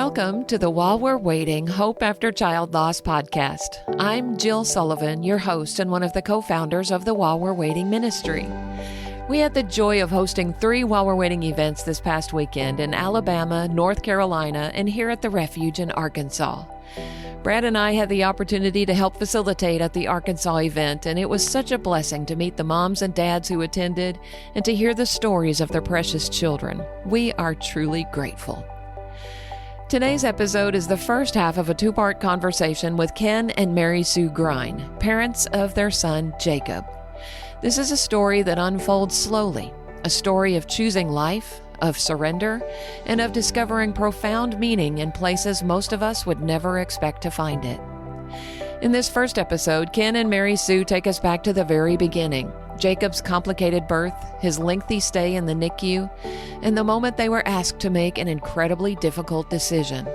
Welcome to the While We're Waiting Hope After Child Loss podcast. I'm Jill Sullivan, your host and one of the co-founders of the While We're Waiting ministry. We had the joy of hosting 3 While We're Waiting events this past weekend in Alabama, North Carolina, and here at the Refuge in Arkansas. Brad and I had the opportunity to help facilitate at the Arkansas event, and it was such a blessing to meet the moms and dads who attended and to hear the stories of their precious children. We are truly grateful. Today's episode is the first half of a 2-part conversation with Ken and Mary Sue Grein, parents of their son, Jacob. This is a story that unfolds slowly, a story of choosing life, of surrender, and of discovering profound meaning in places most of us would never expect to find it. In this first episode, Ken and Mary Sue take us back to the very beginning, Jacob's complicated birth, his lengthy stay in the NICU, and the moment they were asked to make an incredibly difficult decision.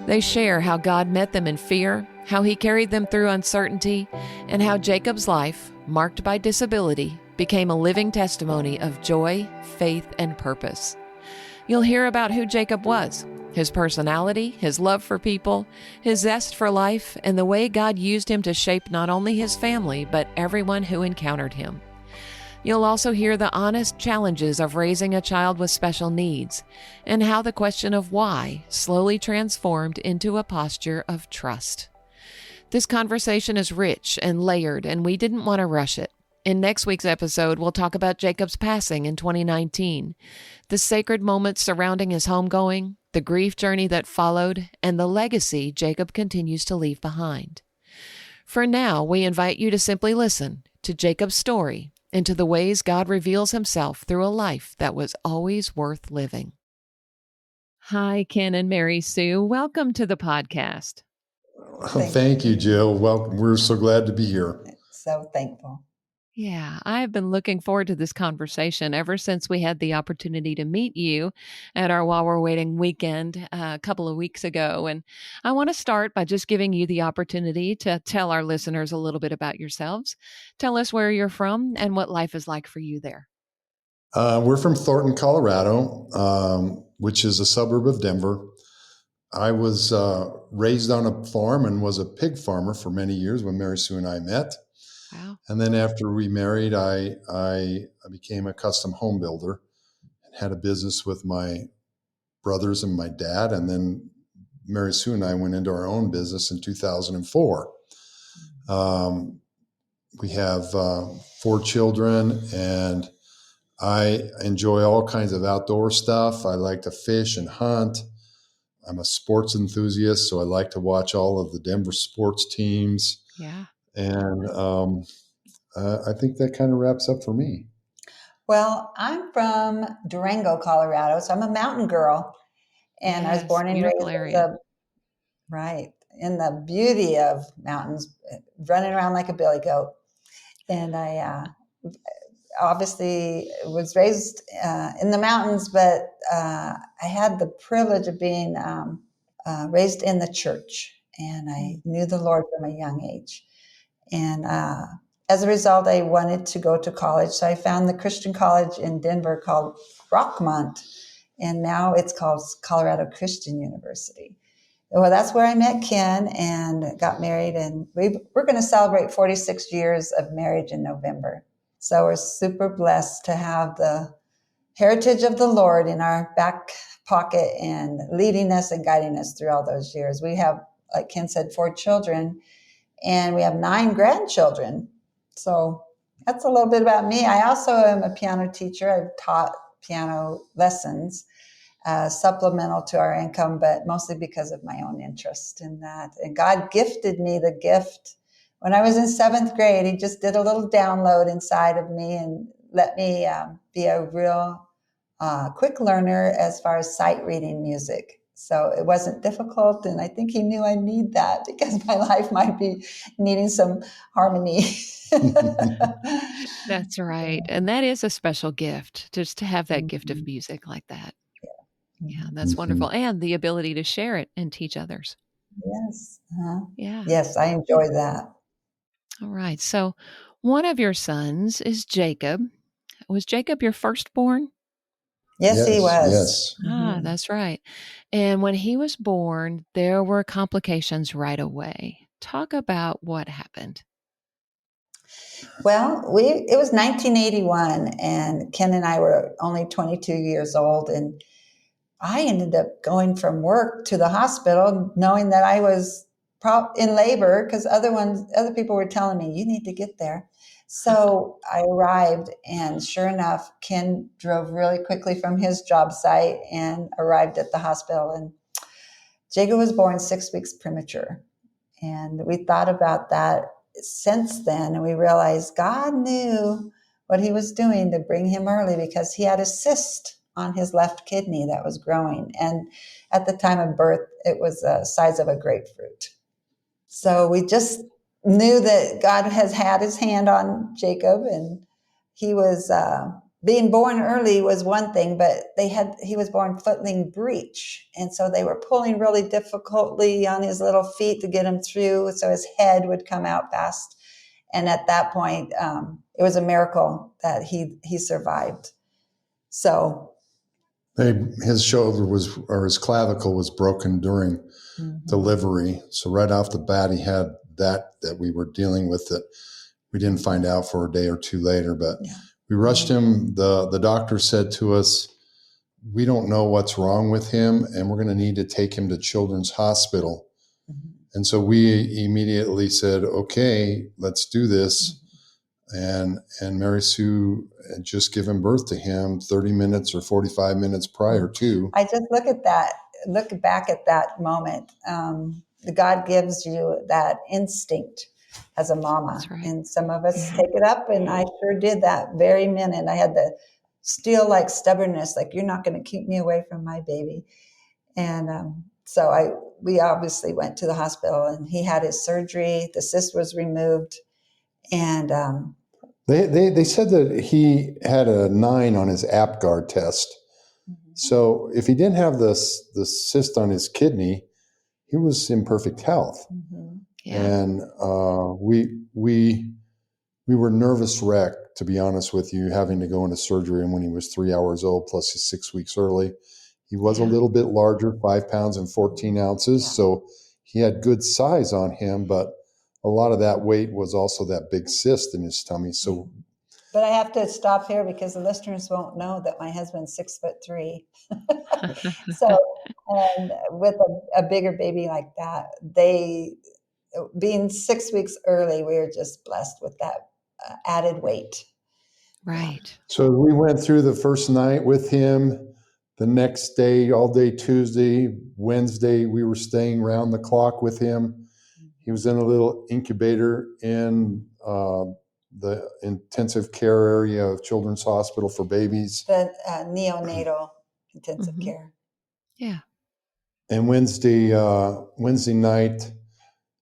They share how God met them in fear, how he carried them through uncertainty, and how Jacob's life, marked by disability, became a living testimony of joy, faith, and purpose. You'll hear about who Jacob was, his personality, his love for people, his zest for life, and the way God used him to shape not only his family, but everyone who encountered him. You'll also hear the honest challenges of raising a child with special needs, and how the question of why slowly transformed into a posture of trust. This conversation is rich and layered, and we didn't want to rush it. In next week's episode, we'll talk about Jacob's passing in 2019, the sacred moments surrounding his homegoing, the grief journey that followed, and the legacy Jacob continues to leave behind. For now, we invite you to simply listen to Jacob's story and to the ways God reveals himself through a life that was always worth living. Hi, Ken and Mary Sue. Welcome to the podcast. Thank you, Jill. Welcome. We're so glad to be here. So thankful. Yeah, I've been looking forward to this conversation ever since we had the opportunity to meet you at our While We're Waiting weekend a couple of weeks ago. And I want to start by just giving you the opportunity to tell our listeners a little bit about yourselves. Tell us where you're from and what life is like for you there. We're from Thornton, Colorado, which is a suburb of Denver. I was raised on a farm and was a pig farmer for many years when Mary Sue and I met. Wow. And then after we married, I became a custom home builder and had a business with my brothers and my dad. And then Mary Sue and I went into our own business in 2004. We have 4 children, and I enjoy all kinds of outdoor stuff. I like to fish and hunt. I'm a sports enthusiast, so I like to watch all of the Denver sports teams. Yeah. And I think that kind of wraps up for me. Well, I'm from Durango, Colorado, so I'm a mountain girl. And I was born and raised in the beauty of mountains, running around like a billy goat. And I obviously was raised in the mountains, but I had the privilege of being raised in the church. And I knew the Lord from a young age. And as a result, I wanted to go to college. So I found the Christian college in Denver called Rockmont. And now it's called Colorado Christian University. Well, that's where I met Ken and got married. And we're going to celebrate 46 years of marriage in November. So we're super blessed to have the heritage of the Lord in our back pocket and leading us and guiding us through all those years. We have, like Ken said, 4 children. And we have 9 grandchildren. So that's a little bit about me. I also am a piano teacher. I've taught piano lessons, supplemental to our income, but mostly because of my own interest in that. And God gifted me the gift. When I was in 7th grade, he just did a little download inside of me and let me be a real quick learner as far as sight reading music. So it wasn't difficult, and I think he knew I need that because my life might be needing some harmony. That's right. And that is a special gift, just to have that gift of music like that. Yeah, that's wonderful. And the ability to share it and teach others. Yes. Yeah. Yes, I enjoy that. All right. So one of your sons is Jacob. Was Jacob your firstborn? Yes, he was. Yes. Ah, Yeah, that's right. And when he was born, there were complications right away. Talk about what happened. Well, it was 1981, and Ken and I were only 22 years old, and I ended up going from work to the hospital, knowing that I was in labor because other people were telling me you need to get there. So I arrived, and sure enough, Ken drove really quickly from his job site and arrived at the hospital. And Jacob was born 6 weeks premature. And we thought about that since then, and we realized God knew what he was doing to bring him early because he had a cyst on his left kidney that was growing. And at the time of birth, it was the size of a grapefruit. So we just knew that God has had his hand on Jacob, and he was being born early was one thing, but he was born footling breech, and so they were pulling really difficultly on his little feet to get him through, so his head would come out fast. And at that point, it was a miracle that he survived. So His shoulder or his clavicle was broken during delivery. So right off the bat, he had that we were dealing with that we didn't find out for a day or two later, but we rushed him. The doctor said to us, we don't know what's wrong with him, and we're going to need to take him to Children's Hospital. And so we immediately said, okay, let's do this. And Mary Sue had just given birth to him 30 minutes or 45 minutes prior to. I just look back at that moment. God gives you that instinct as a mama. Right. And some of us take it up, and I sure did that very minute. I had the steel-like stubbornness, like, you're not going to keep me away from my baby. And so we obviously went to the hospital, and he had his surgery. The cyst was removed. And they said that he had a 9 on his APGAR test. So if he didn't have the cyst on his kidney, he was in perfect health. And we were nervous wreck, to be honest with you, having to go into surgery. And when he was 3 hours old, plus he's 6 weeks early, he was a little bit larger, 5 pounds and 14 ounces. So he had good size on him, but a lot of that weight was also that big cyst in his tummy. So, but I have to stop here because the listeners won't know that my husband's 6'3". So, and with a bigger baby like that, being 6 weeks early, we were just blessed with that added weight. Right. So we went through the first night with him. The next day, all day Tuesday, Wednesday, we were staying round the clock with him. He was in a little incubator in the intensive care area of Children's Hospital for babies. The neonatal intensive care. Yeah. And Wednesday night,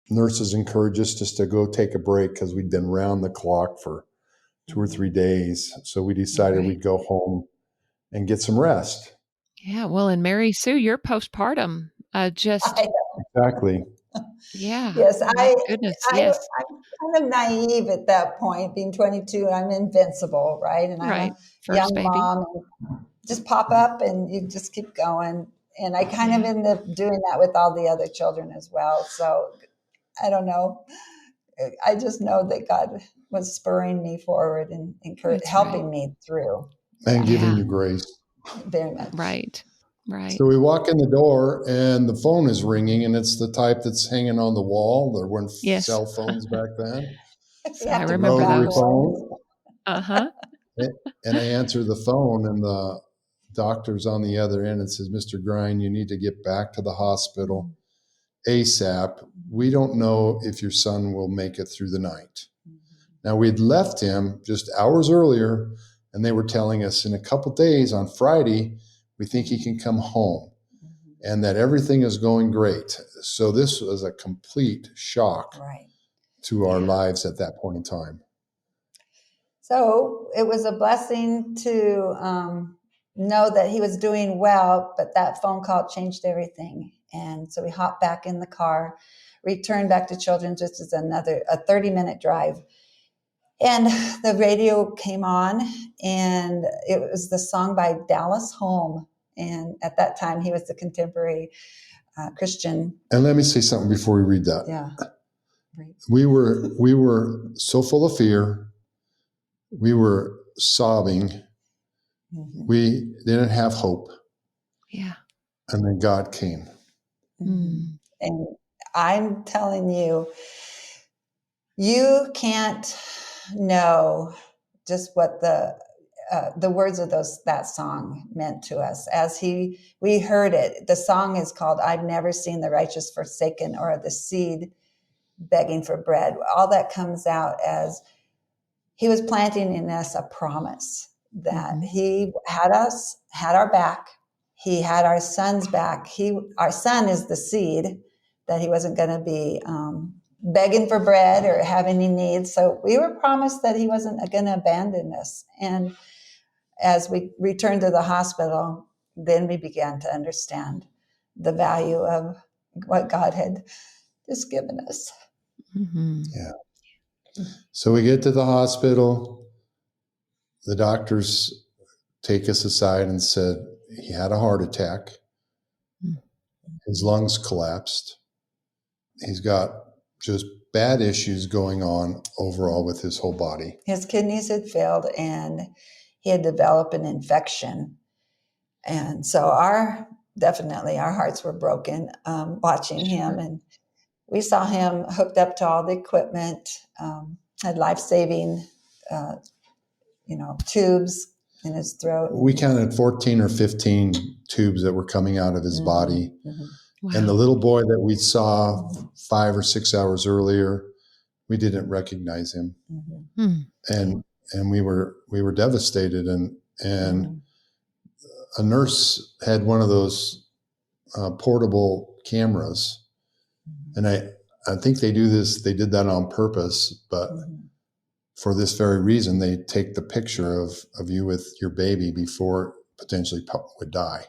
nurses encouraged us just to go take a break because we'd been round the clock for 2 or 3 days. So we decided we'd go home and get some rest. Yeah. Well, and Mary Sue, you're postpartum. Exactly. Yeah. Yes, My goodness. Yes. I'm kind of naive at that point, being 22. I'm invincible, right? And I'm a First young baby. mom, and just pop up, and you just keep going. And I kind of end up doing that with all the other children as well. So I don't know. I just know that God was spurring me forward and helping me through. And giving you grace. Very much. Right. So we walk in the door and the phone is ringing, and it's the type that's hanging on the wall. There weren't cell phones back then. I remember those. Phone. Uh-huh. And I answer the phone, and the doctor's on the other end and says, Mr. Grein, you need to get back to the hospital ASAP. We don't know if your son will make it through the night. Now, we'd left him just hours earlier, and they were telling us in a couple days on Friday, we think he can come home and that everything is going great. So this was a complete shock to our lives at that point in time. So it was a blessing to know that he was doing well, but that phone call changed everything. And so we hopped back in the car, returned back to Children's, just as a 30-minute drive. And the radio came on, and it was the song by Dallas Holm. And at that time, he was the contemporary Christian. And let me say something before we read that. Yeah. Right. We were so full of fear. We were sobbing. Mm-hmm. We didn't have hope. Yeah. And then God came. Mm-hmm. And I'm telling you, you can't know just what the words of that song meant to us as we heard it. The song is called "I've Never Seen the Righteous Forsaken" or "The Seed Begging for Bread." All that comes out as he was planting in us a promise that he had our back. He had our son's back. Our son is the seed, that he wasn't going to be begging for bread or have any needs. So we were promised that he wasn't going to abandon us. And as we returned to the hospital, then we began to understand the value of what God had just given us. Mm-hmm. Yeah. So we get to the hospital. The doctors take us aside and said he had a heart attack. His lungs collapsed. He's got just bad issues going on overall with his whole body. His kidneys had failed and he had developed an infection. And so our hearts were broken watching him. And we saw him hooked up to all the equipment, had life-saving, tubes in his throat. We counted 14 or 15 tubes that were coming out of his body. Mm-hmm. Wow. And the little boy that we saw 5 or 6 hours earlier, we didn't recognize him. And we were devastated. And a nurse had one of those portable cameras. And I think they did that on purpose, but for this very reason, they take the picture of you with your baby before potentially would die,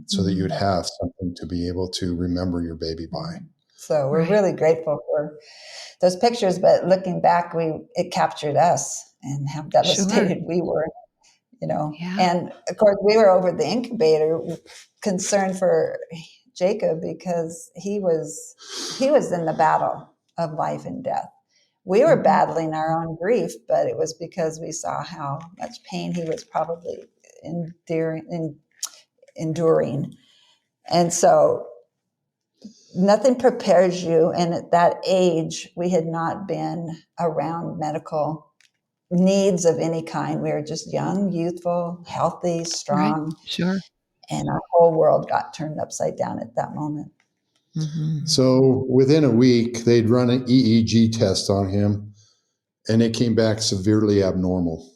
so that you would have something to be able to remember your baby by. So we're really grateful for those pictures, but looking back, it captured us and how devastated we were, Yeah. And of course we were over the incubator concerned for Jacob because he was in the battle of life and death. We were battling our own grief, but it was because we saw how much pain he was probably enduring. And so nothing prepares you. And at that age, we had not been around medical needs of any kind. We were just young, youthful, healthy, strong. Right. Sure. And our whole world got turned upside down at that moment. So within a week, they'd run an EEG test on him, and it came back severely abnormal.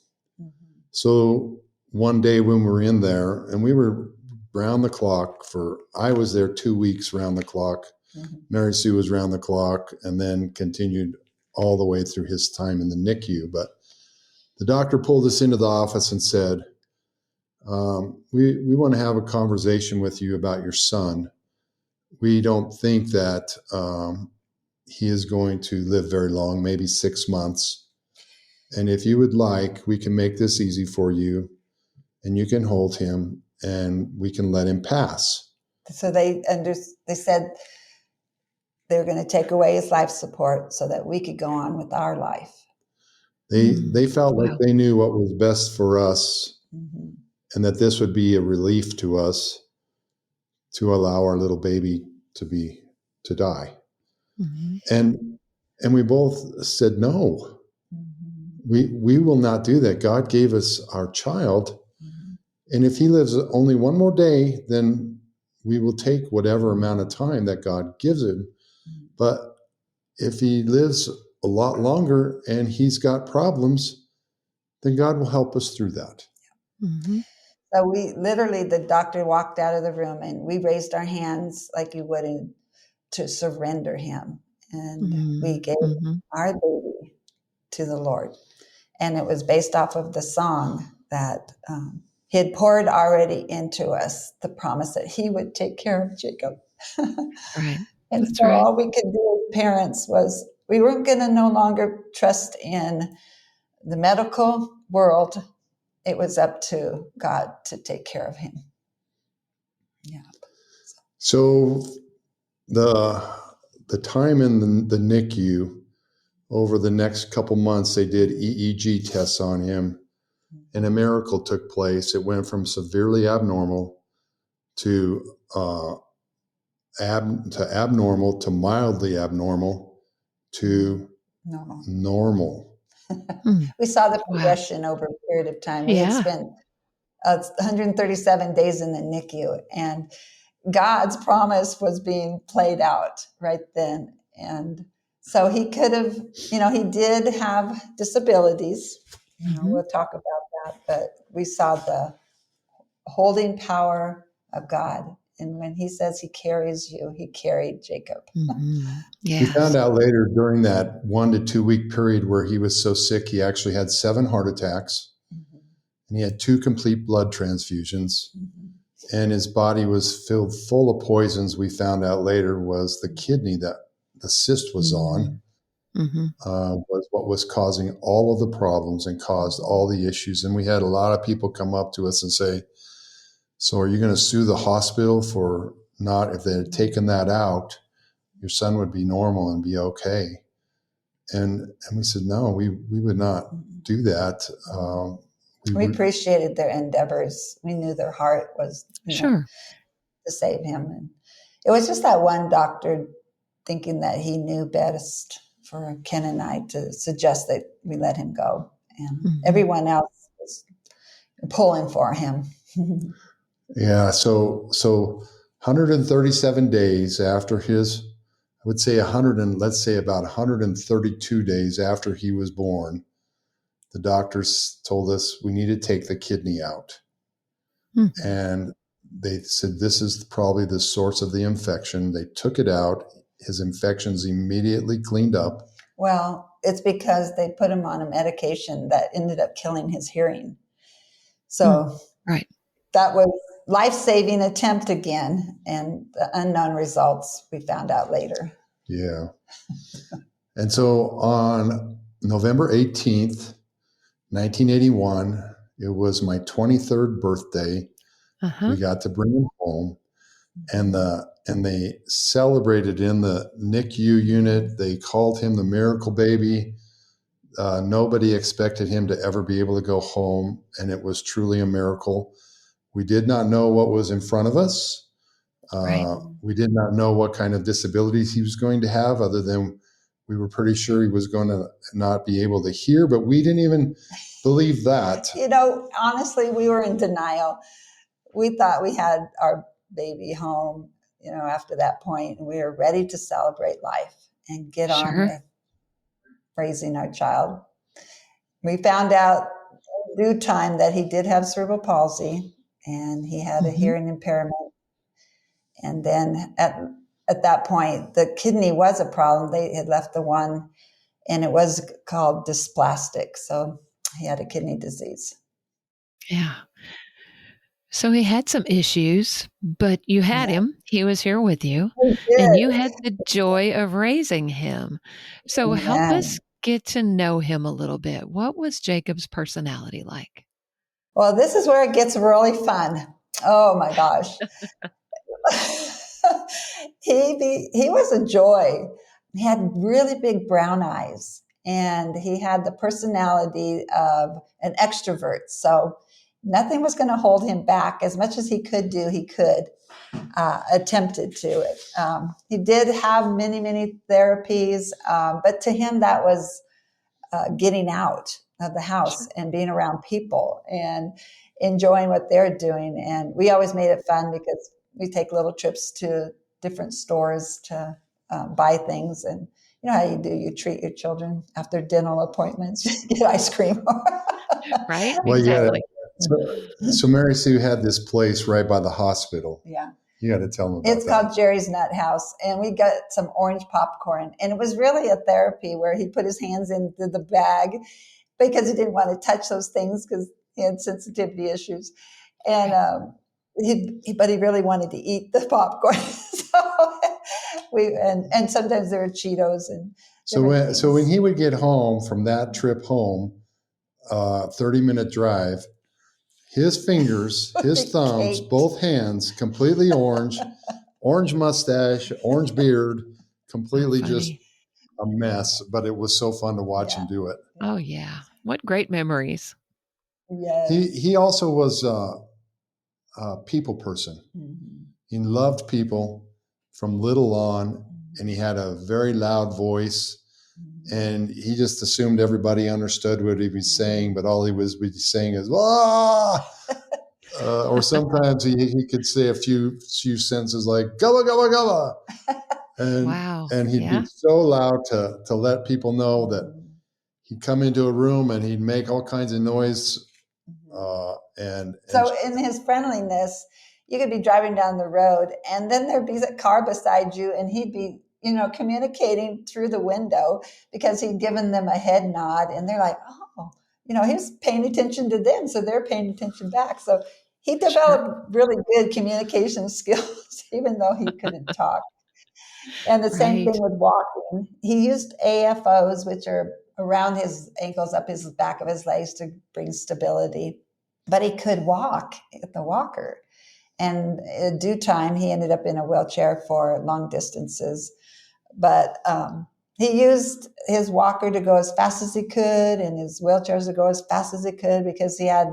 So one day when we were in there, and we were round the clock I was there 2 weeks round the clock. Mary Sue was round the clock, and then continued all the way through his time in the NICU. But the doctor pulled us into the office and said, we want to have a conversation with you about your son. We don't think that he is going to live very long, maybe 6 months. And if you would like, we can make this easy for you, and you can hold him, and we can let him pass. So they said they were going to take away his life support so that we could go on with our life. They felt like they knew what was best for us, and that this would be a relief to us to allow our little baby to die. And we both said, no, we will not do that. God gave us our child. And if he lives only one more day, then we will take whatever amount of time that God gives him. But if he lives a lot longer and he's got problems, then God will help us through that. So the doctor walked out of the room and we raised our hands like you would to surrender him. And we gave our baby to the Lord. And it was based off of the song that he had poured already into us, the promise that he would take care of Jacob. Right. And That's so right. all we could do as parents was, we weren't going to no longer trust in the medical world. It was up to God to take care of him. Yeah. So the time in the NICU, over the next couple months, they did EEG tests on him, and a miracle took place. It went from severely abnormal to abnormal to mildly abnormal to normal. We saw the Wow. progression over a period of time. We had Yeah. spent 137 days in the NICU, and God's promise was being played out right then. And so he could have, he did have disabilities. We'll talk about that, but we saw the holding power of God. And when he says he carries you, he carried Jacob. Mm-hmm. We Yes. found out later during that 1 to 2 week period where he was so sick, he actually had 7 heart attacks, and he had 2 complete blood transfusions. And his body was filled full of poisons. We found out later was the kidney that the cyst was on, was what was causing all of the problems and caused all the issues. And we had a lot of people come up to us and say, so are you going to sue the hospital for not, if they had taken that out, your son would be normal and be okay? And we said, no, we would not do that. We appreciated their endeavors. We knew their heart was, Sure. to save him. And it was just that one doctor thinking that he knew best for Ken and I to suggest that we let him go. And everyone else was pulling for him. Yeah. So 137 days after his, I would say 100 and let's say about 132 days after he was born, the doctors told us we need to take the kidney out. And they said, this is probably the source of the infection. They took it out. His infections immediately cleaned up. Well, it's because they put him on a medication that ended up killing his hearing. So right. That was life-saving attempt again, and the unknown results we found out later. Yeah. And so on November 18th, 1981, it was my 23rd birthday. We got to bring him home, and they celebrated in the NICU unit. They called him the miracle baby. Nobody expected him to ever be able to go home, and it was truly a miracle. We did not know what was in front of us. We did not know what kind of disabilities he was going to have, other than we were pretty sure he was going to not be able to hear, but we didn't even believe that. Honestly, we were in denial. We thought we had our baby home, after that point, and we were ready to celebrate life and get on with raising our child. We found out in due time that he did have cerebral palsy and he had a hearing impairment. And then at that point, the kidney was a problem. They had left the one, and it was called dysplastic. So he had a kidney disease. Yeah. So he had some issues, but you had him. He was here with you, and you had the joy of raising him. So help us get to know him a little bit. What was Jacob's personality like? Well, this is where it gets really fun. Oh my gosh. He was a joy. He had really big brown eyes, and he had the personality of an extrovert. So nothing was going to hold him back. As much as he could do, he attempted to it. He did have many, many therapies, but to him, that was getting out of the house and being around people and enjoying what they're doing. And we always made it fun because we take little trips to different stores to buy things. And you know how you do, you treat your children after dental appointments, you get ice cream. Right? Well, exactly. So Mary Sue had this place right by the hospital. Yeah. You got to tell them about It's called Jerry's Nut House, and we got some orange popcorn. And it was really a therapy where he put his hands into the bag because he didn't want to touch those things because he had sensitivity issues. And but he really wanted to eat the popcorn. And sometimes there were Cheetos and so when he would get home from that trip home, 30-minute drive, his fingers, his thumbs, Caked. both hands, completely orange, orange mustache, orange beard, completely just Funny. a mess. But it was so fun to watch Yeah. him do it. Oh, yeah. What great memories. Yes. He also was a people person. Mm-hmm. He loved people from little on, and he had a very loud voice. And he just assumed everybody understood what he was saying, but all he was saying is "ah," or sometimes he could say a few sentences like "gullah gullah gullah," and Wow. and he'd be Yeah. so loud to let people know that he'd come into a room and he'd make all kinds of noise. And So in his friendliness, you could be driving down the road and then there'd be a car beside you and he'd be, communicating through the window because he'd given them a head nod and they're like, oh, he was paying attention to them. So they're paying attention back. So he Sure. developed really good communication skills, even though he couldn't talk. And the same Right. thing with walking. He used AFOs, which are around his ankles, up his back of his legs to bring stability. But he could walk with the walker. And in due time, he ended up in a wheelchair for long distances. But he used his walker to go as fast as he could and his wheelchairs to go as fast as he could because he had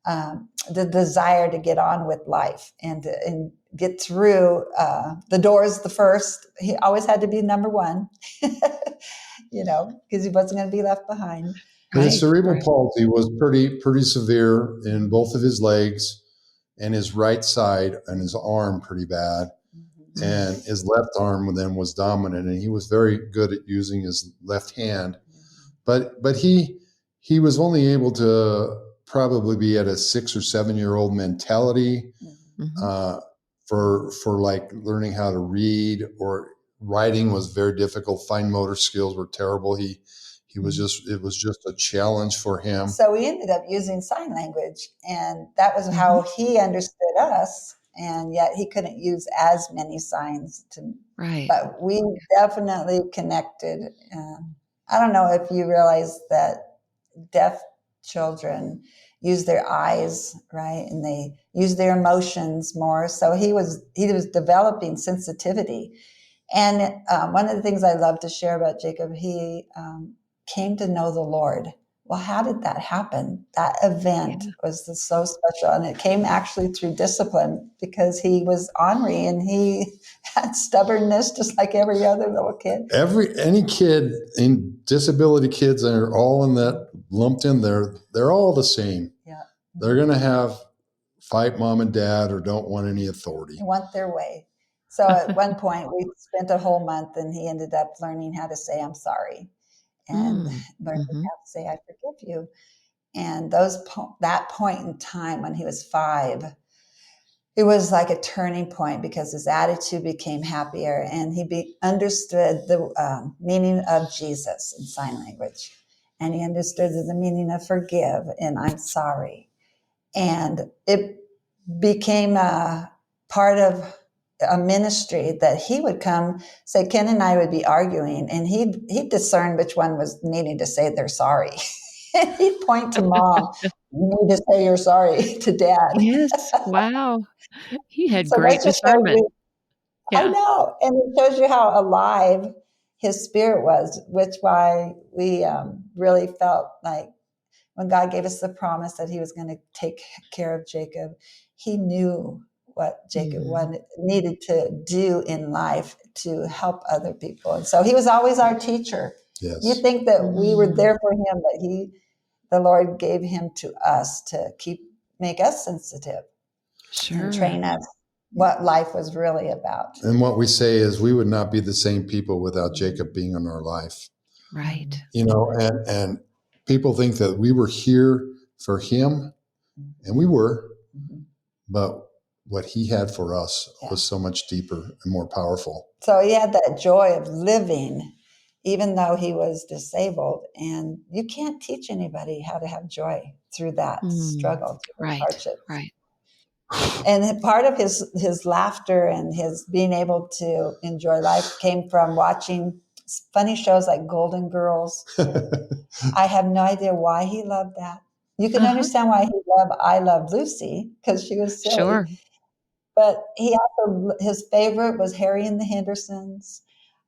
the desire to get on with life and get through the doors the first. He always had to be number one, because he wasn't going to be left behind. his Right. cerebral Right. palsy was pretty severe in both of his legs and his right side and his arm pretty bad. Mm-hmm. And his left arm then was dominant, and he was very good at using his left hand. But he was only able to probably be at a 6 or 7 year old mentality Mm-hmm. for like learning how to read, or writing was very difficult. Fine motor skills were terrible. It was just a challenge for him. So we ended up using sign language, and that was Mm-hmm. how he understood us. And yet he couldn't use as many signs Right. but we definitely connected. I don't know if you realize that deaf children use their eyes, right? And they use their emotions more. So he was developing sensitivity. And one of the things I love to share about Jacob, he came to know the Lord. Well, how did that happen? That event was so special. And it came actually through discipline because he was ornery and he had stubbornness just like every other little kid. Any kid in disability kids are all in that lumped in there. They're all the same. Yeah. They're going to have fight mom and dad or don't want any authority. They want their way. So at one point we spent a whole month and he ended up learning how to say, I'm sorry. And learning how to say, I forgive you. And that point in time when he was 5, it was like a turning point because his attitude became happier and he understood the meaning of Jesus in sign language. And he understood the meaning of forgive and I'm sorry. And it became a part of a ministry that he would come say, Ken and I would be arguing and he'd discern which one was needing to say they're sorry. He'd point to mom, you need to say you're sorry to dad. Yes. Wow. He had So that great just shows discernment. you, I Yeah. know, and it shows you how alive his spirit was, which why we really felt like when God gave us the promise that he was going to take care of Jacob, he knew what Jacob needed to do in life to help other people. And so he was always our teacher. Yes. You think that we were there for him, but the Lord gave him to us to make us sensitive and train us what life was really about. And what we say is we would not be the same people without Jacob being in our life. Right. And people think that we were here for him, and we were, but what he had for us was so much deeper and more powerful. So he had that joy of living, even though he was disabled. And you can't teach anybody how to have joy through that struggle, through the hardship. Right. And part of his laughter and his being able to enjoy life came from watching funny shows like Golden Girls. I have no idea why he loved that. You can Uh-huh. understand why I Love Lucy, because she was silly. Sure. But he also, his favorite was Harry and the Hendersons.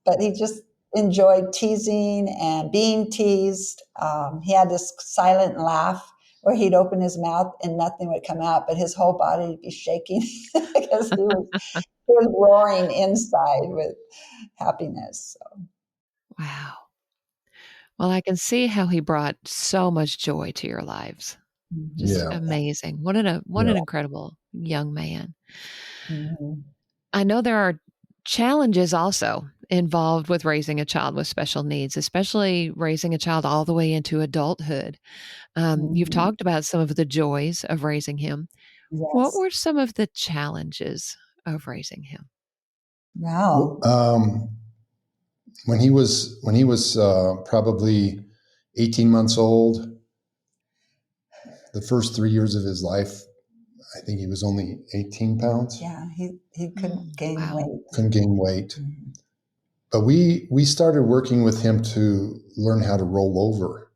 But he just enjoyed teasing and being teased. He had this silent laugh where he'd open his mouth and nothing would come out, but his whole body would be shaking because he was roaring inside with happiness. So, Wow. Well, I can see how he brought so much joy to your lives. Just Yeah. amazing. What an Yeah. incredible young man. mhm. I know there are challenges also involved with raising a child with special needs, especially raising a child all the way into adulthood. You've Mhm. talked about some of the joys of raising him. What Yes. were some of the challenges of raising him? Wow. When he was probably 18 months old, the first 3 years of his life, I think he was only 18 pounds. Yeah, he couldn't gain Wow. weight. Couldn't gain weight. Mhm. But we started working with him to learn how to roll over.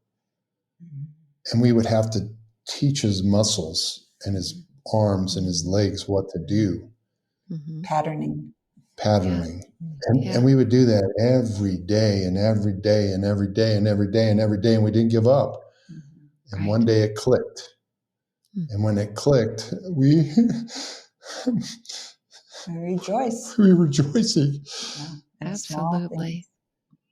Mhm. And we would have to teach his muscles and his arms and his legs what to do, Hmm. Patterning. Yeah. patterning. Yeah. And we would do that every day and every day and every day and every day and every day. And we didn't give up. Mhm. And Right. one day it clicked. Mm. And when it clicked, we We rejoice. we were rejoicing In small things. Absolutely.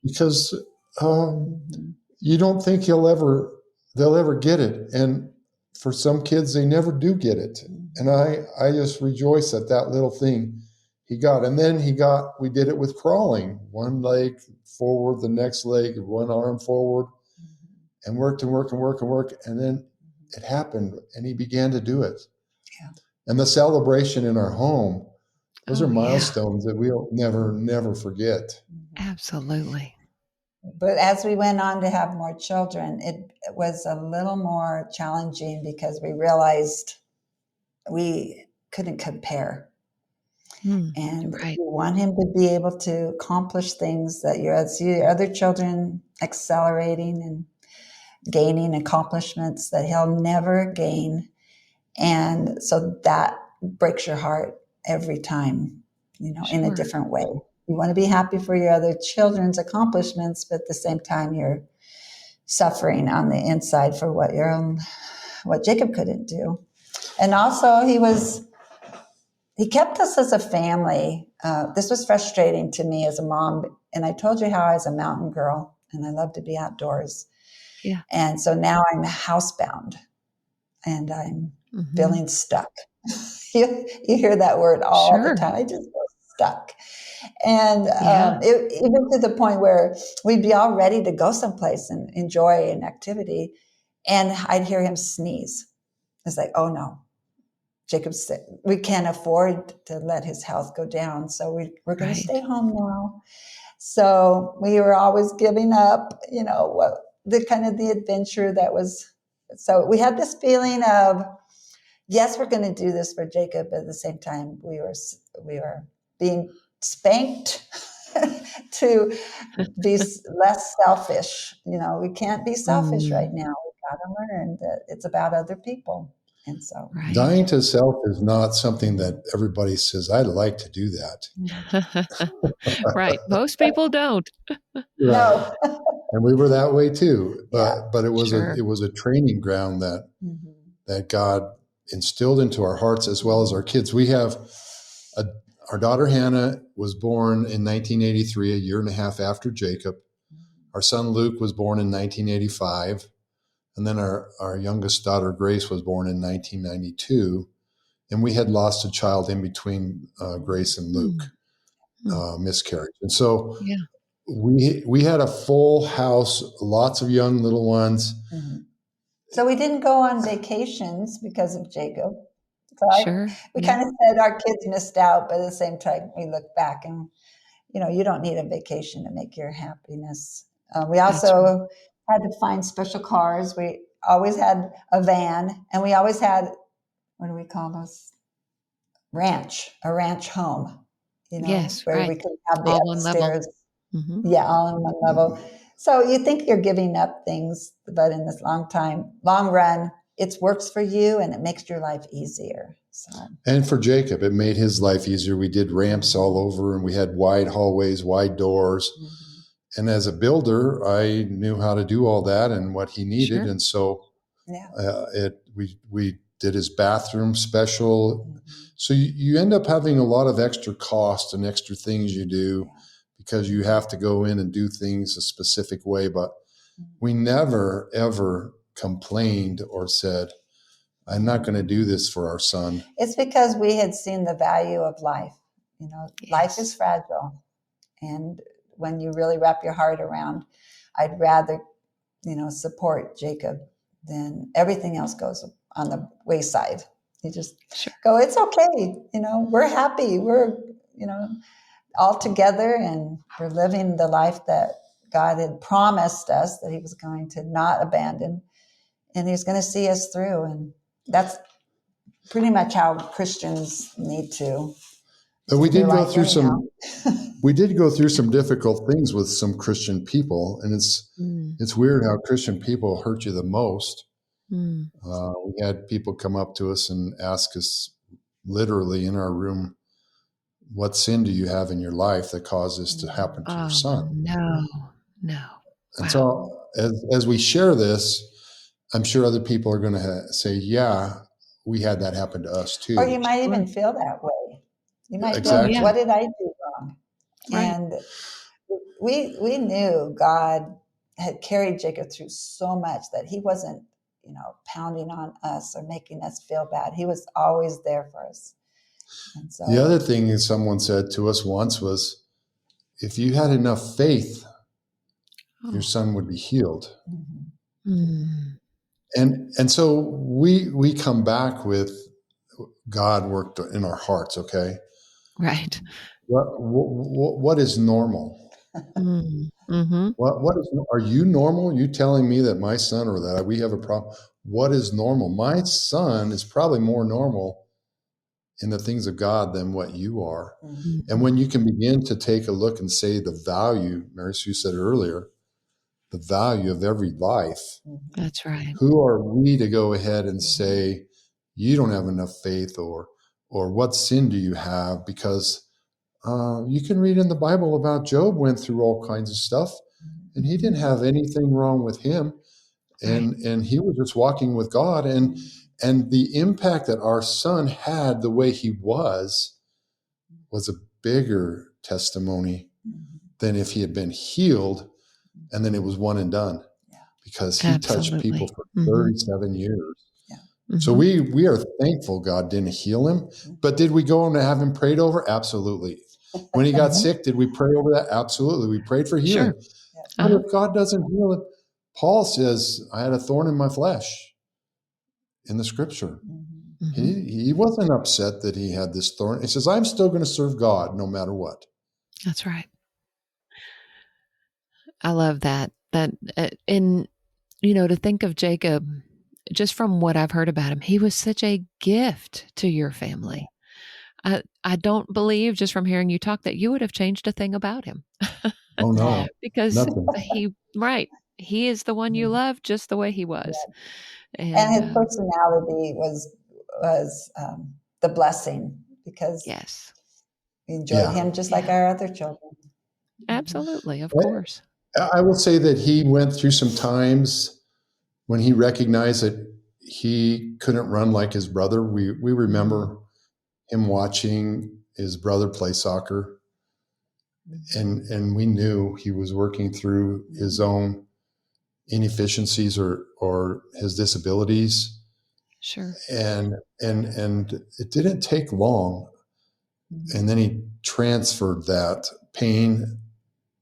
because um, Mhm. you don't think they'll ever get it. And for some kids, they never do get it. And I just rejoice at that little thing he got. And then we did it with crawling, one leg forward, the next leg, one arm forward, and worked and worked and worked and worked. And then it happened and he began to do it. Yeah. And the celebration in our home, those are Oh, yeah. milestones that we'll never forget. Absolutely. But as we went on to have more children, it was a little more challenging because we realized we couldn't compare. Mm. And Right. you want him to be able to accomplish things that see your other children accelerating and gaining accomplishments that he'll never gain. And so that breaks your heart every time, in a Sure. different way. You want to be happy for your other children's accomplishments, but at the same time, you're suffering on the inside for what Jacob couldn't do. And also, he kept us as a family. This was frustrating to me as a mom. And I told you how I was a mountain girl and I love to be outdoors. Yeah. And so now I'm housebound and I'm Hmm. feeling stuck. You hear that word all the Sure. time. I just feel stuck. And Yeah. even to the point where we'd be all ready to go someplace and enjoy an activity. And I'd hear him sneeze. It's like, oh no, Jacob said, we can't afford to let his health go down. So we're going to Right. stay home now. So we were always giving up, the kind of the adventure that was. So we had this feeling of, yes, we're going to do this for Jacob. But at the same time, we were being spanked to be less selfish. We can't be selfish right Mm. now. We've got to learn that it's about other people. And so, Right. Dying to self is not something that everybody says, I'd like to do that. Right. Most people don't. Right. no. And we were that way too. Yeah. But it was Sure. a training ground that God instilled into our hearts as well as our kids. We have our daughter Hannah was born in 1983, a year and a half after Jacob. Our son Luke was born in 1985. And then our youngest daughter Grace was born in 1992. And we had lost a child in between Grace and Luke, Mm. Mm. miscarriage. And so Yeah. we had a full house, lots of young little ones. Mm-hmm. So we didn't go on vacations because of Jacob. So Sure. we Yeah. kind of said our kids missed out, but at the same time, we look back and, you don't need a vacation to make your happiness. We That's right. also had to find special cars. We always had a van, and we always had, what do we call those? A ranch home, Yes. where Right. we could have the All one level. upstairs. Hmm. Yeah, all in one level. So you think you're giving up things, but in this long run, it works for you and it makes your life easier. So, And for Jacob, it made his life easier. We did ramps all over, and we had wide hallways, wide doors. And as a builder, I knew how to do all that and what he needed. Sure. And so yeah. we did his bathroom special. So you end up having a lot of extra cost and extra things you do because you have to go in and do things a specific way. But we never, ever complained or said, I'm not going to do this for our son. It's because we had seen the value of life. You know, life is fragile. And when you really wrap your heart around, I'd rather, support Jacob than everything else goes on the wayside. You just go, it's okay. We're happy. We're, all together, and we're living the life that God had promised us that he was going to not abandon, and he's going to see us through. And that's pretty much how Christians need to. But we did go through some difficult things with some Christian people, and it's weird how Christian people hurt you the most. We had people come up to us and ask us literally in our room, what sin do you have in your life that caused this to happen to your son? No. And so as we share this, I'm sure other people are going to say, yeah, we had that happen to us too. Or you might even feel that way. You might exactly. feel, what did I do wrong? Right. And we knew God had carried Jacob through so much that he wasn't, pounding on us or making us feel bad. He was always there for us. And so the other thing that someone said to us once was, if you had enough faith, your son would be healed. And so we come back with God worked in our hearts. Okay. Right. What is normal? What is, are you normal? You telling me that my son or that we have a problem? What is normal? My son is probably more normal in the things of God than what you are. And when you can begin to take a look and say the value, Mary Sue said earlier, the value of every life. That's right. Who are we to go ahead and say, you don't have enough faith, or what sin do you have? Because you can read in the Bible about Job went through all kinds of stuff, and he didn't have anything wrong with him. And he was just walking with God. And the impact that our son had the way he was a bigger testimony than if he had been healed and then it was one and done, because he touched people for 37 years. So we are thankful God didn't heal him. But did we go and have him prayed over? Absolutely. When he got sick, did we pray over that? Absolutely. We prayed for healing. But if God doesn't heal him, Paul says, I had a thorn in my flesh in the scripture. He wasn't upset that he had this thorn. He says, I'm still going to serve God no matter what. That's right. I love that. And, to think of Jacob, just from what I've heard about him, he was such a gift to your family. I don't believe, just from hearing you talk, that you would have changed a thing about him. Oh, no. Because nothing. he is the one you love just the way he was. And his personality was the blessing, because we enjoyed him just like our other children. Absolutely, of course. I will say that he went through some times when he recognized that he couldn't run like his brother. We remember him watching his brother play soccer, and we knew he was working through his own inefficiencies or his disabilities. Sure. And it didn't take long. And then he transferred that pain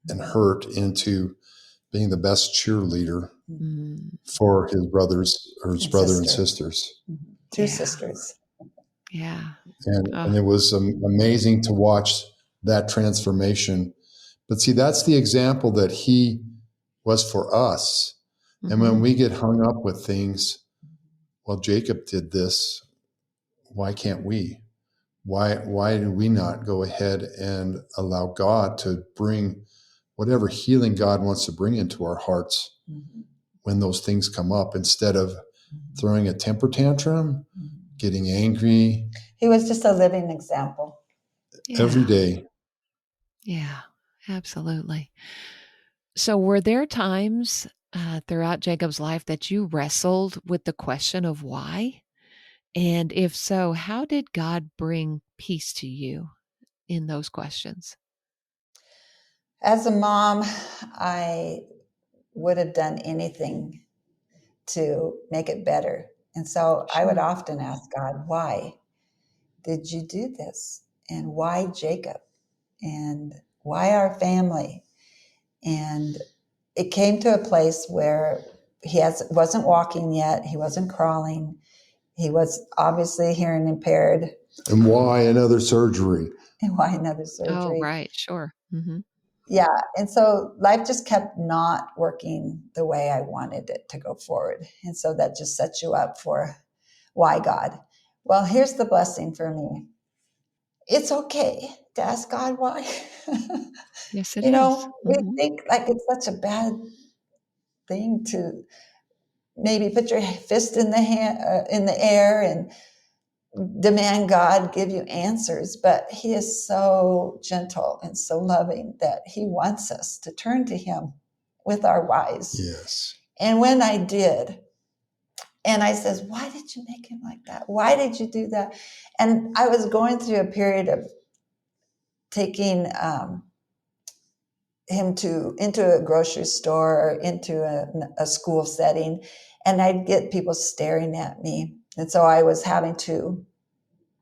and hurt into being the best cheerleader for his brothers or his brother and sisters. Two sisters. Yeah. And it was amazing to watch that transformation. But see, that's the example that he was for us. And when we get hung up with things, well, Jacob did this, why can't we? Why do we not go ahead and allow God to bring whatever healing God wants to bring into our hearts when those things come up, instead of throwing a temper tantrum, getting angry. He was just a living example. Every Yeah. day. Yeah, absolutely. So, were there times throughout Jacob's life that you wrestled with the question of why? And if so, how did God bring peace to you in those questions? As a mom, I would have done anything to make it better. And so I would Sure. often ask God, why did you do this? And why Jacob? And why our family? And it came to a place where wasn't walking yet, he wasn't crawling, he was obviously hearing impaired. And why another surgery? And why another Oh, surgery? right. Sure. Hmm. Yeah. And so life just kept not working the way I wanted it to go forward. And so that just sets you up for why God? Well, here's the blessing for me. It's okay to ask God why. Yes, it You is. know, we Hmm. think like it's such a bad thing to maybe put your fist in in the air and demand God give you answers, but He is so gentle and so loving that He wants us to turn to Him with our whys. Yes. And when I did, and I says, "Why did you make him like that? Why did you do that?" And I was going through a period of taking him to into a grocery store or into a school setting, and I'd get people staring at me, and so I was having to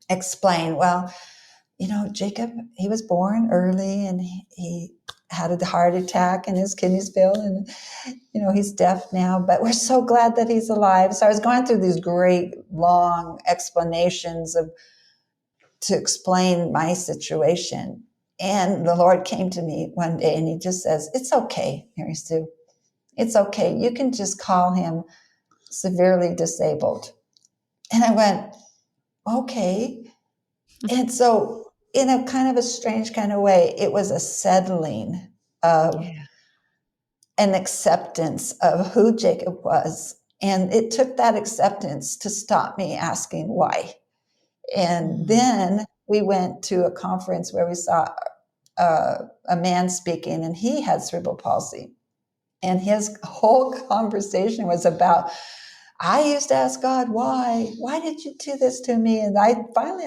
explain, well, you know, Jacob, he was born early and he had a heart attack and his kidneys failed and, you know, he's deaf now, but we're so glad that he's alive. So I was going through these great long explanations to explain my situation. And the Lord came to me one day and he just says, "It's okay, Mary Sue. It's okay. You can just call him severely disabled." And I went, okay. And so, in a kind of a strange kind of way, it was a settling of Yeah. an acceptance of who Jacob was. And it took that acceptance to stop me asking why. And Mm. then we went to a conference where we saw a man speaking, and he had cerebral palsy. And his whole conversation was about, I used to ask God, why? Why did you do this to me? And I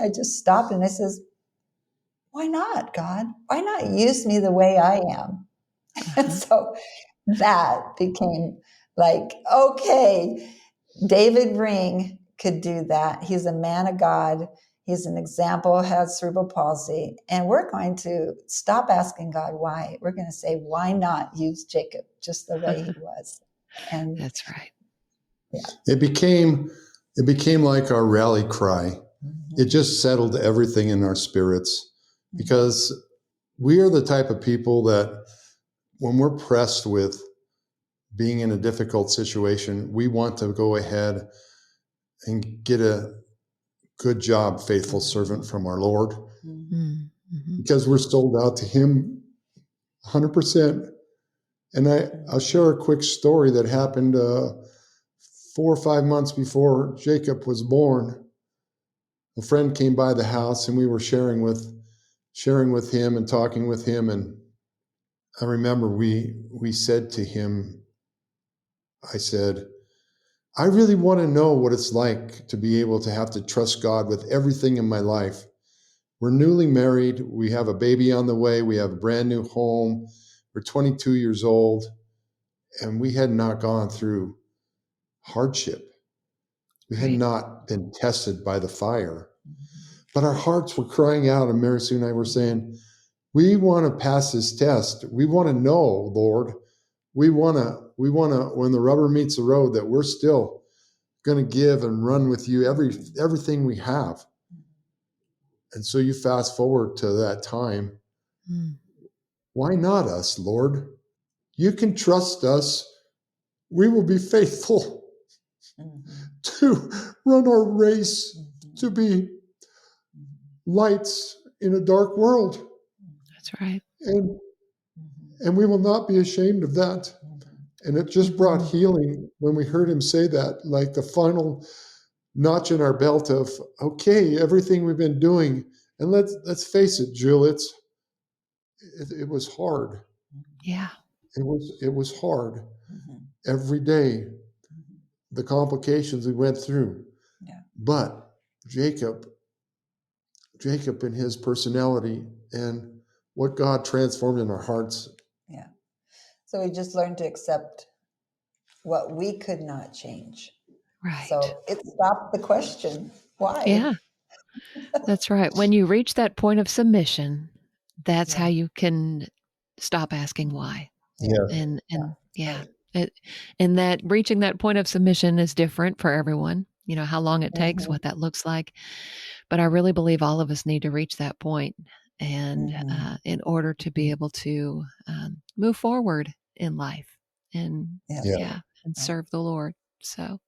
just stopped and I says, why not, God? Why not use me the way I am? And Uh-huh. so that became like, okay, David Ring could do that. He's a man of God. He's an example, has cerebral palsy. And we're going to stop asking God why. We're going to say, why not use Jacob just the way he was? And That's right. yeah. It became like our rally cry. Mm-hmm. It just settled everything in our spirits because we are the type of people that when we're pressed with being in a difficult situation, we want to go ahead and get a good job, faithful servant from our Lord, Mm-hmm. because we're sold out to Him 100%. And I'll share a quick story that happened 4 or 5 months before Jacob was born. A friend came by the house and we were sharing with him and talking with him. And I remember we said to him, I said, I really want to know what it's like to be able to have to trust God with everything in my life. We're newly married. We have a baby on the way. We have a brand new home. We're 22 years old, and we had not gone through hardship. We had Right. not been tested by the fire. But our hearts were crying out, and Mary Sue and I were saying, we want to pass this test. We want to know, Lord. We want to, when the rubber meets the road, that we're still going to give and run with you everything we have. And so you fast forward to that time. Mm. Why not us, Lord? You can trust us. We will be faithful to run our race, to be lights in a dark world. That's right. And we will not be ashamed of that. And it just brought healing when we heard him say that, like the final notch in our belt of, okay, everything we've been doing. And let's face it, Jill, it was hard. Yeah. It was hard Mhm. every day, Mhm. the complications we went through. Yeah. But Jacob in his personality and what God transformed in our hearts. Yeah. So we just learned to accept what we could not change. Right. So it stopped the question, why? Yeah, that's right. When you reach that point of submission, that's Yeah. how you can stop asking why. Yeah. And yeah, Right. and that reaching that point of submission is different for everyone. You know, how long it takes, Mhm. what that looks like. But I really believe all of us need to reach that point, and Mhm. in order to be able to move forward in life, and Yes. Yeah. yeah, and Right. serve the Lord. So,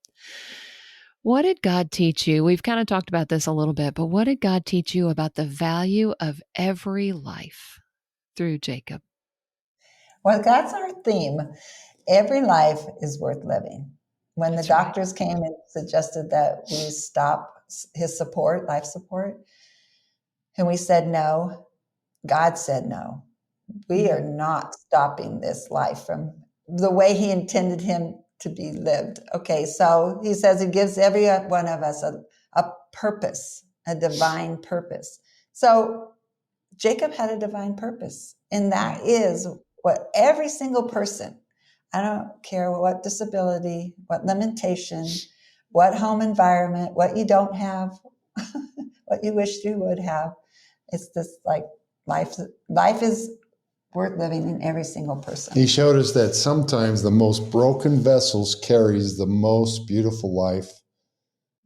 what did God teach you? We've kind of talked about this a little bit, but what did God teach you about the value of every life through Jacob? Well, that's our theme. Every life is worth living. When the That's right. doctors came and suggested that we stop his support, life support, and we said no, God said no. We are Mm, not stopping this life from the way he intended him to be lived. Okay, so he says he gives every one of us a purpose, a divine purpose. So Jacob had a divine purpose, and that right. is what every single person, I don't care what disability, what limitation, what home environment, what you don't have, what you wish you would have. It's this like life is worth living in every single person. He showed us that sometimes the most broken vessels carries the most beautiful life.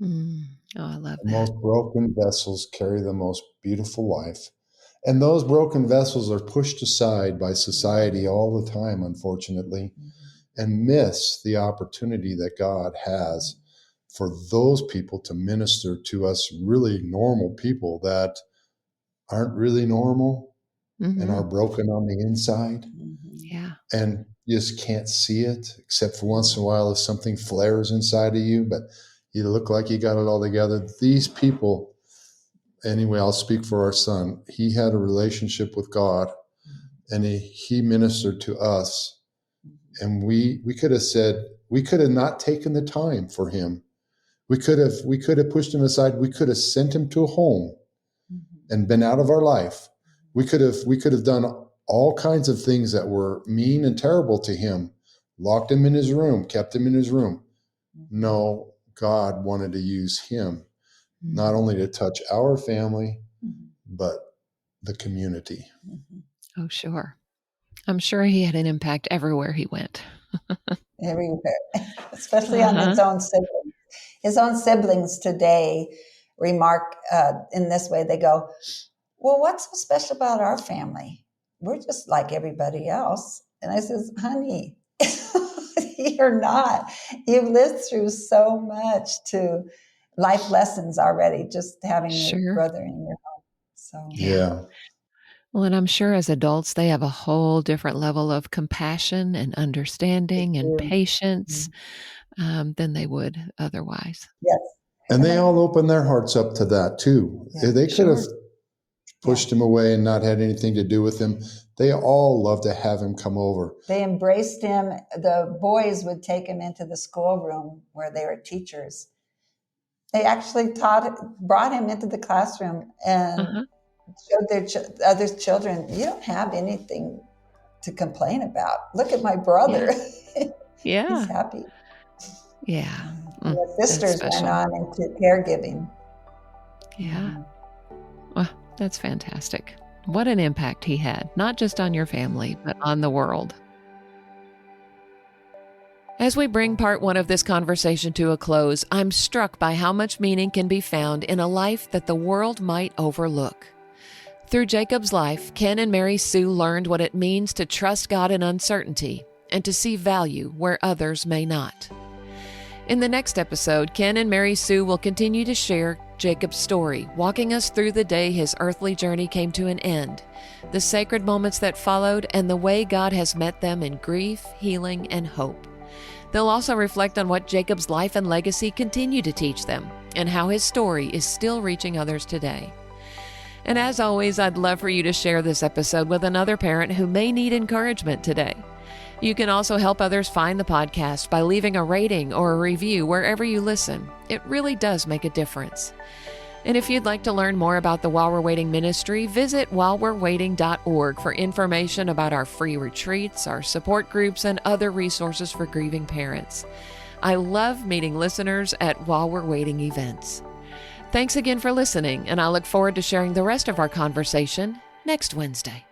Mm. Oh, I love The that. most broken vessels carry the most beautiful life. And those broken vessels are pushed aside by society all the time, unfortunately, and miss the opportunity that God has for those people to minister to us really normal people that aren't really normal and Hmm. are broken on the inside. Yeah. And you just can't see it, except for once in a while if something flares inside of you, but you look like you got it all together. These people, anyway, I'll speak for our son. He had a relationship with God, and he ministered to us. And we could have said, we could have not taken the time for him. We could have pushed him aside. We could have sent him to a home and been out of our life. We could have done all kinds of things that were mean and terrible to him, locked him in his room, kept him in his room. No, God wanted to use him not only to touch our family, but the community. Oh, sure. I'm sure he had an impact everywhere he went. Everywhere, especially on Uh-huh. his own siblings. His own siblings today remark in this way. They go, well, what's so special about our family? We're just like everybody else. And I says, honey, you're not. You've lived through so much to life lessons already, just having your Sure. brother in your home. So, Yeah. Yeah. Well, and I'm sure as adults, they have a whole different level of compassion and understanding and patience than they would otherwise. yes. And And they they, all opened their hearts up to that too. yeah, They could have Sure. yeah. pushed him away and not had anything to do with him. They all love to have him come over. They embraced him. The boys would take him into the schoolroom where they were teachers. They actually brought him into the classroom and Uh-huh. showed their other children, you don't have anything to complain about. Look at my Yeah. brother. He's Yeah. happy. Yeah. And the That's sisters went special. on into caregiving. Yeah. Well, that's fantastic. What an impact he had, not just on your family, but on the world. As we bring part one of this conversation to a close, I'm struck by how much meaning can be found in a life that the world might overlook. Through Jacob's life, Ken and Mary Sue learned what it means to trust God in uncertainty and to see value where others may not. In the next episode, Ken and Mary Sue will continue to share Jacob's story, walking us through the day his earthly journey came to an end, the sacred moments that followed, and the way God has met them in grief, healing, and hope. They'll also reflect on what Jacob's life and legacy continue to teach them, and how his story is still reaching others today. And as always, I'd love for you to share this episode with another parent who may need encouragement today. You can also help others find the podcast by leaving a rating or a review wherever you listen. It really does make a difference. And if you'd like to learn more about the While We're Waiting ministry, visit whilewe'rewaiting.org for information about our free retreats, our support groups, and other resources for grieving parents. I love meeting listeners at While We're Waiting events. Thanks again for listening, and I look forward to sharing the rest of our conversation next Wednesday.